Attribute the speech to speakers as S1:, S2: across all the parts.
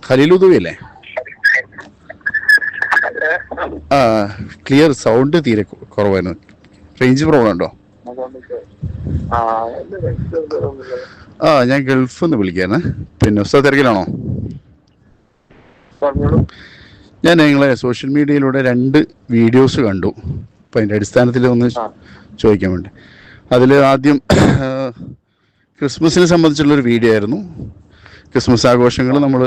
S1: ഖലീലുദവി അല്ലേ? ആ, clear sound തീരെ കുറവായിരുന്നു. റേഞ്ച് പ്രോബ്ലം ഉണ്ടോ? ഞാൻ ഗൾഫിൽ നിന്ന് വിളിക്കാണ്. പിന്നെ ഉസ്താദ് തിരക്കിലാണോ? ഞാൻ നിങ്ങളെ സോഷ്യൽ മീഡിയയിലൂടെ 2 വീഡിയോസ് കണ്ടു. അപ്പം അതിൻ്റെ അടിസ്ഥാനത്തിൽ ഒന്ന് ചോദിക്കാൻ വേണ്ടി. അതിൽ ആദ്യം ക്രിസ്മസിനെ സംബന്ധിച്ചുള്ളൊരു വീഡിയോ ആയിരുന്നു. ക്രിസ്മസ് ആഘോഷങ്ങൾ നമ്മൾ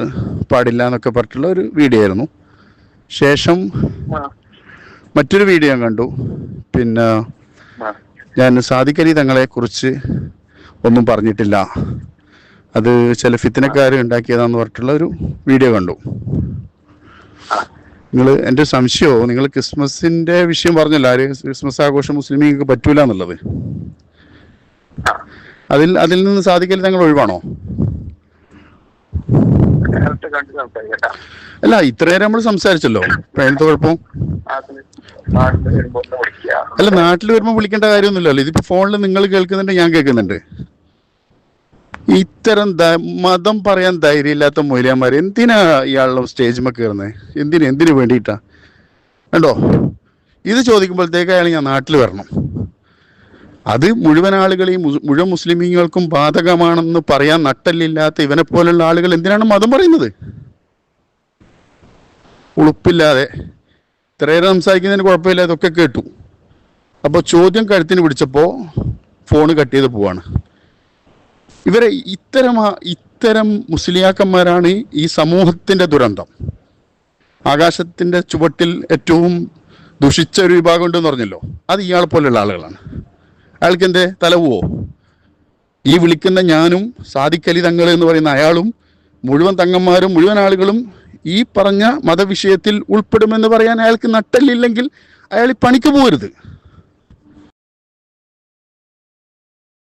S1: പാടില്ല എന്നൊക്കെ പറഞ്ഞിട്ടുള്ള ഒരു വീഡിയോ ആയിരുന്നു. ശേഷം മറ്റൊരു വീഡിയോ ഞാൻ കണ്ടു. പിന്നെ ഞാൻ സാദിഖ് അലി തങ്ങളെ കുറിച്ച് ഒന്നും പറഞ്ഞിട്ടില്ല, അത് ചില ഫിത്നക്കാർ ഉണ്ടാക്കിയതാന്ന് പറഞ്ഞിട്ടുള്ള ഒരു വീഡിയോ കണ്ടു. എൻ്റെ സംശയമോ, നിങ്ങൾ ക്രിസ്മസിന്റെ വിഷയം പറഞ്ഞല്ലോ, ആര് ക്രിസ്മസ് ആഘോഷം മുസ്ലിമീങ്ങൾക്ക് പറ്റൂല എന്നുള്ളത്, അതിൽ നിന്ന് സാദിഖ് അലി തങ്ങൾ ഒഴിവാണോ? അല്ല, ഇത്രയേറെ നമ്മൾ സംസാരിച്ചല്ലോ. അതിനകത്ത് കുഴപ്പം അല്ല, നാട്ടിൽ വരുമ്പോൾ വിളിക്കേണ്ട കാര്യമൊന്നുമില്ലല്ലോ. ഇതിപ്പോ ഫോണിൽ നിങ്ങൾ കേൾക്കുന്നുണ്ട്, ഞാൻ കേൾക്കുന്നുണ്ട്. ഇത്തരം മതം പറയാൻ ധൈര്യമില്ലാത്ത മൊയ്ലിയാന്മാർ എന്തിനാ ഇയാളുടെ സ്റ്റേജിൽ കയറുന്നത്? എന്തിനു വേണ്ടിയിട്ടാ? കണ്ടോ, ഇത് ചോദിക്കുമ്പോഴത്തേക്ക് അയാൾ ഞാൻ നാട്ടിൽ വരണം. അത് മുഴുവൻ ആളുകളെയും മുഴുവൻ മുസ്ലിമീങ്ങൾക്കും ബാധകമാണെന്ന് പറയാൻ നട്ടല്ലില്ലാത്ത ഇവനെ പോലുള്ള ആളുകൾ എന്തിനാണ് മതം പറയുന്നത്? ഉളുപ്പില്ലാതെ ഇത്രയേറെ സംസാരിക്കുന്നതിന് കുഴപ്പമില്ല, ഇതൊക്കെ കേട്ടു. അപ്പോൾ ചോദ്യം കഴുത്തിന് പിടിച്ചപ്പോൾ ഫോണ് കട്ട് ചെയ്ത് പോവാണ്. ഇവരെ ഇത്തരം മുസ്ലിയാക്കന്മാരാണ് ഈ സമൂഹത്തിൻ്റെ ദുരന്തം. ആകാശത്തിൻ്റെ ചുവട്ടിൽ ഏറ്റവും ദുഷിച്ച ഒരു വിഭാഗം ഉണ്ടെന്ന് പറഞ്ഞല്ലോ, അത് ഇയാളെ പോലെയുള്ള ആളുകളാണ്. അയാൾക്ക് എന്തേ തലവുവോ? ഈ വിളിക്കുന്ന ഞാനും സാദിഖ് അലി തങ്ങൾ എന്ന് പറയുന്ന അയാളും മുഴുവൻ തങ്ങന്മാരും മുഴുവൻ ആളുകളും ഈ പറഞ്ഞ മതവിഷയത്തിൽ ഉൾപ്പെടുമെന്ന് പറയാൻ അയാൾക്ക് നട്ടല്ലില്ലെങ്കിൽ അയാൾ ഈ പണിക്ക് പോകരുത്.